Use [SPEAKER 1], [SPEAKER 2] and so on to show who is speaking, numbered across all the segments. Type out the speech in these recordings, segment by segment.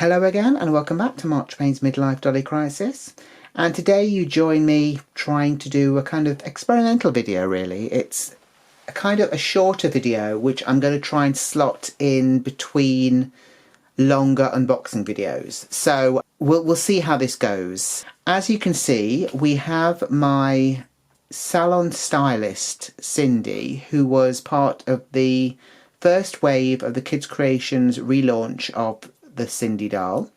[SPEAKER 1] Hello again and welcome back to March Payne's Midlife Dolly Crisis. And today you join me trying to do a kind of experimental video really. It's a kind of a shorter video which I'm going to try and slot in between longer unboxing videos. So we'll see how this goes. As you can see, we have my Salon Stylist Sindy, who was part of the first wave of the Kids Kreations relaunch of the Sindy doll.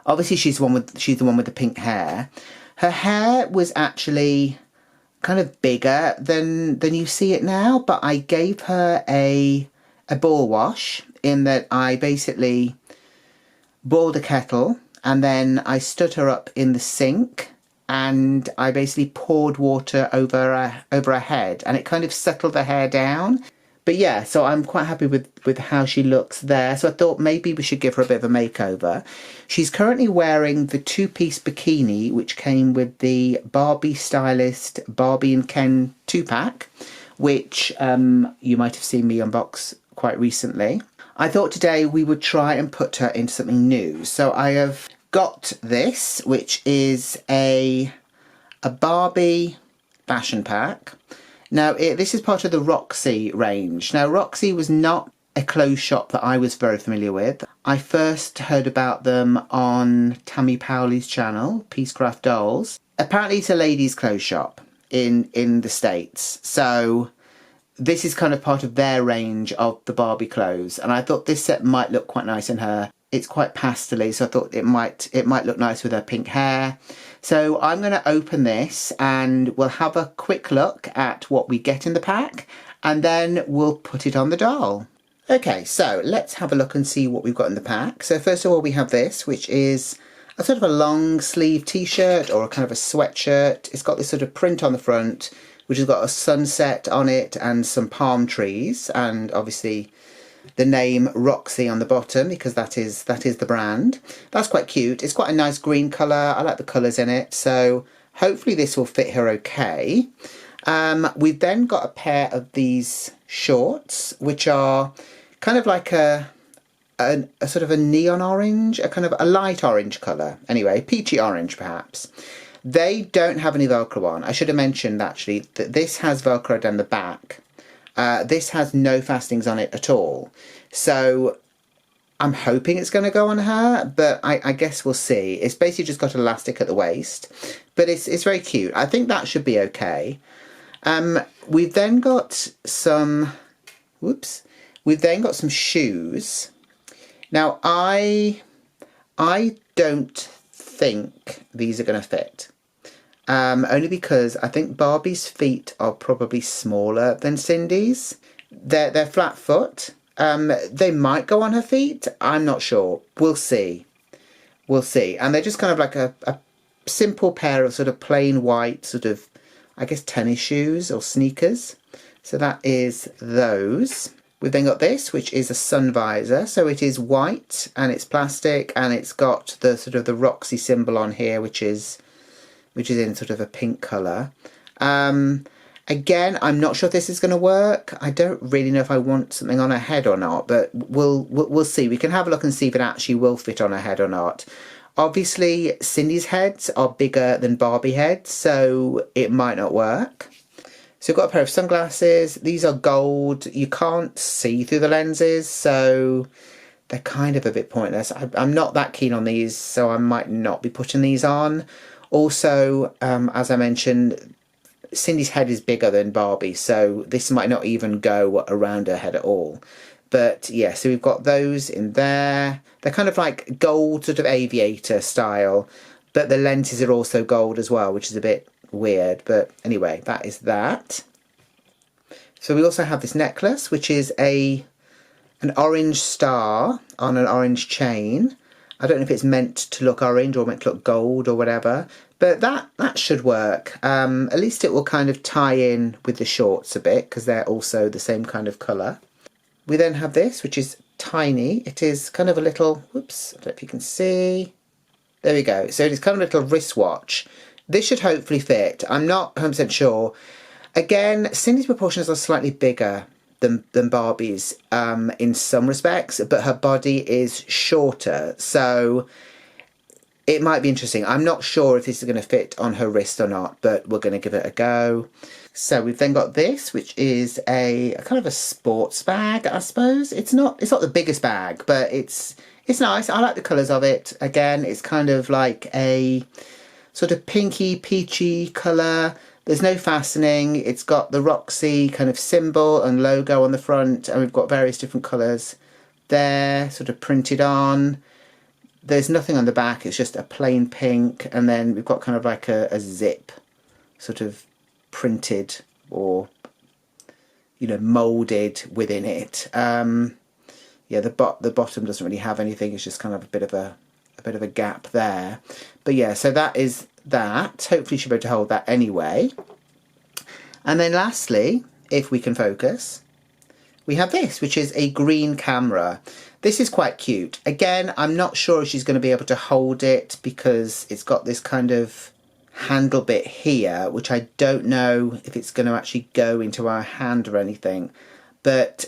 [SPEAKER 1] Obviously she's the one with the pink hair. Her hair was actually kind of bigger than you see it now, but I gave her a ball wash in that I basically boiled a kettle and then I stood her up in the sink and I basically poured water over her head and it kind of settled the hair down. But yeah, so I'm quite happy with how she looks there. So I thought maybe we should give her a bit of a makeover. She's currently wearing the two-piece bikini, which came with the Barbie Stylist Barbie and Ken 2-pack, which you might have seen me unbox quite recently. I thought today we would try and put her into something new. So I have got this, which is a Barbie fashion pack. Now, this is part of the Roxy range. Now, Roxy was not a clothes shop that I was very familiar with. I first heard about them on Tammy Powley's channel, Piececraft Dolls. Apparently, it's a ladies' clothes shop in the States. So this is kind of part of their range of the Barbie clothes. And I thought this set might look quite nice in her. It's quite pastel-y, so I thought it might look nice with her pink hair. So I'm going to open this and we'll have a quick look at what we get in the pack and then we'll put it on the doll. Okay, so let's have a look and see what we've got in the pack. So first of all we have this, which is a sort of a long sleeve t-shirt or a kind of a sweatshirt. It's got this sort of print on the front which has got a sunset on it and some palm trees and obviously the name Roxy on the bottom because that is the brand. That's quite cute. It's quite a nice green colour. I like the colours in it. So hopefully this will fit her okay. We've then got a pair of these shorts which are kind of like a sort of a neon orange, a kind of a light orange colour. Anyway, peachy orange perhaps. They don't have any Velcro on. I should have mentioned actually that this has Velcro down the back. This has no fastenings on it at all. So I'm hoping it's going to go on her, but I guess we'll see. It's basically just got elastic at the waist, but it's very cute. I think that should be okay. We've then got some, we've then got some shoes. Now I don't think these are going to fit. Only because I think Barbie's feet are probably smaller than Sindy's. They're flat foot. They might go on her feet. I'm not sure. We'll see. We'll see. And they're just kind of like a simple pair of sort of plain white sort of, I guess, tennis shoes or sneakers. So that is those. We've then got this, which is a sun visor. So it is white and it's plastic and it's got the sort of the Roxy symbol on here, which is in sort of a pink colour. Again, I'm not sure if this is going to work. I don't really know if I want something on her head or not, but we'll see. We can have a look and see if it actually will fit on her head or not. Obviously, Sindy's heads are bigger than Barbie heads, so it might not work. So we've got a pair of sunglasses. These are gold. You can't see through the lenses, so they're kind of a bit pointless. I'm not that keen on these, so I might not be putting these on. Also, as I mentioned, Sindy's head is bigger than Barbie, so this might not even go around her head at all. But yeah, so we've got those in there. They're kind of like gold sort of aviator style, but the lenses are also gold as well, which is a bit weird. But anyway, that is that. So we also have this necklace, which is an orange star on an orange chain. I don't know if it's meant to look orange or meant to look gold or whatever, but that should work. At least it will kind of tie in with the shorts a bit because they're also the same kind of colour. We then have this, which is tiny. It is kind of a little, whoops, I don't know if you can see. There we go. So it's kind of a little wristwatch. This should hopefully fit. I'm not 100% sure. Again, Sindy's proportions are slightly bigger than Barbie's in some respects, but her body is shorter, so it might be interesting. I'm not sure if this is going to fit on her wrist or not, but we're going to give it a go. So we've then got this, which is a kind of a sports bag, I suppose. It's not the biggest bag, but it's nice. I like the colours of it. Again, it's kind of like a sort of pinky, peachy colour. There's no fastening. It's got the Roxy kind of symbol and logo on the front, and we've got various different colours there, sort of printed on. There's nothing on the back, it's just a plain pink, and then we've got kind of like a zip sort of printed or, you know, moulded within it. Yeah, the bottom doesn't really have anything, it's just kind of a bit of a gap there. But yeah, so that is that. Hopefully she'll be able to hold that anyway. And then lastly, if we can focus, we have this, which is a green camera. This is quite cute. Again, I'm not sure if she's going to be able to hold it because it's got this kind of handle bit here, which I don't know if it's going to actually go into our hand or anything. But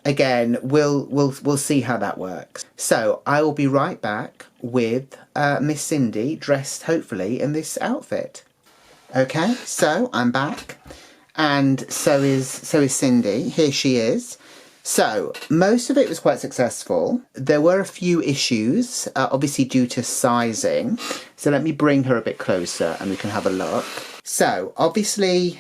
[SPEAKER 1] again, we'll see how that works. So I will be right back with Miss Cindy dressed hopefully in this outfit. Okay, so I'm back, and so is Cindy. Here she is. So most of it was quite successful. There were a few issues, obviously due to sizing. So let me bring her a bit closer and we can have a look. So obviously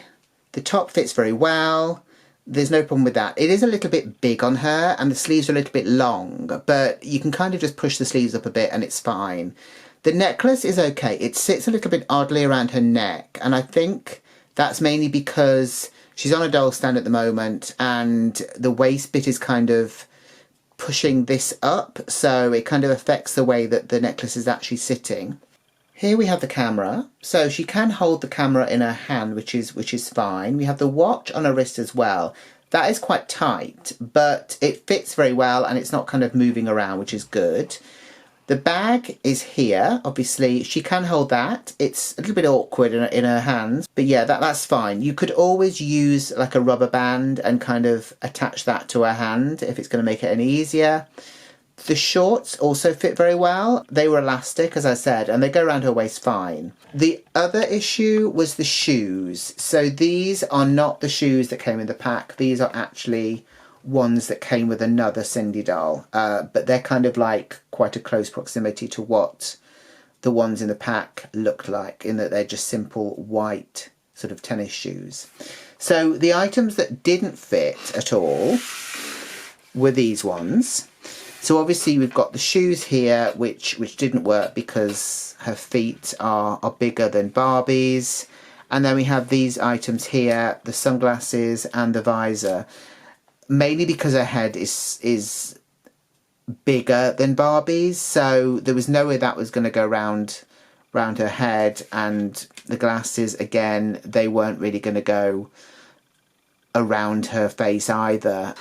[SPEAKER 1] the top fits very well. There's no problem with that. It is a little bit big on her and the sleeves are a little bit long, but you can kind of just push the sleeves up a bit and it's fine. The necklace is okay. It sits a little bit oddly around her neck, and I think that's mainly because she's on a doll stand at the moment and the waist bit is kind of pushing this up, so it kind of affects the way that the necklace is actually sitting. Here we have the camera, so she can hold the camera in her hand, which is fine. We have the watch on her wrist as well. That is quite tight, but it fits very well and it's not kind of moving around, which is good. The bag is here, obviously she can hold that. It's a little bit awkward in her hands, but yeah, that's fine. You could always use like a rubber band and kind of attach that to her hand if it's going to make it any easier. The shorts also fit very well. They were elastic, as I said, and they go around her waist fine. The other issue was the shoes. So these are not the shoes that came in the pack. These are actually ones that came with another Cindy doll, but they're kind of like quite a close proximity to what the ones in the pack looked like, in that they're just simple white sort of tennis shoes. So the items that didn't fit at all were these ones. So obviously we've got the shoes here, which didn't work because her feet are bigger than Barbie's. And then we have these items here, the sunglasses and the visor. Mainly because her head is bigger than Barbie's, so there was no way that was going to go round her head, and the glasses, again, they weren't really going to go around her face either.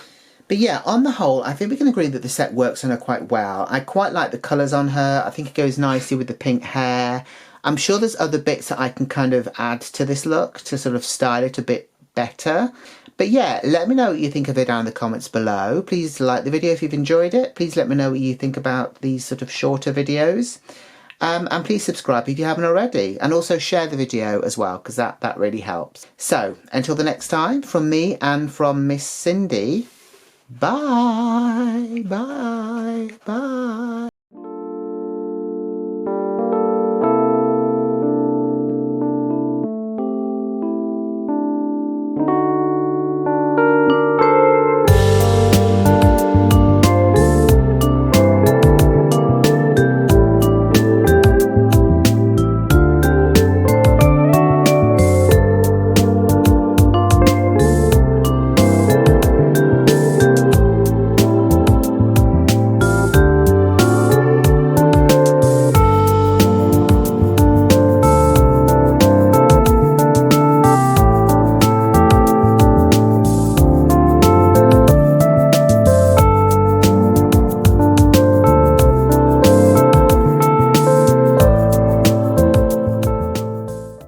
[SPEAKER 1] But yeah, on the whole, I think we can agree that the set works on her quite well. I quite like the colours on her. I think it goes nicely with the pink hair. I'm sure there's other bits that I can kind of add to this look to sort of style it a bit better. But yeah, let me know what you think of it down in the comments below. Please like the video if you've enjoyed it. Please let me know what you think about these sort of shorter videos. And please subscribe if you haven't already. And also share the video as well, because that really helps. So, until the next time, from me and from Miss Cindy, bye, bye, bye.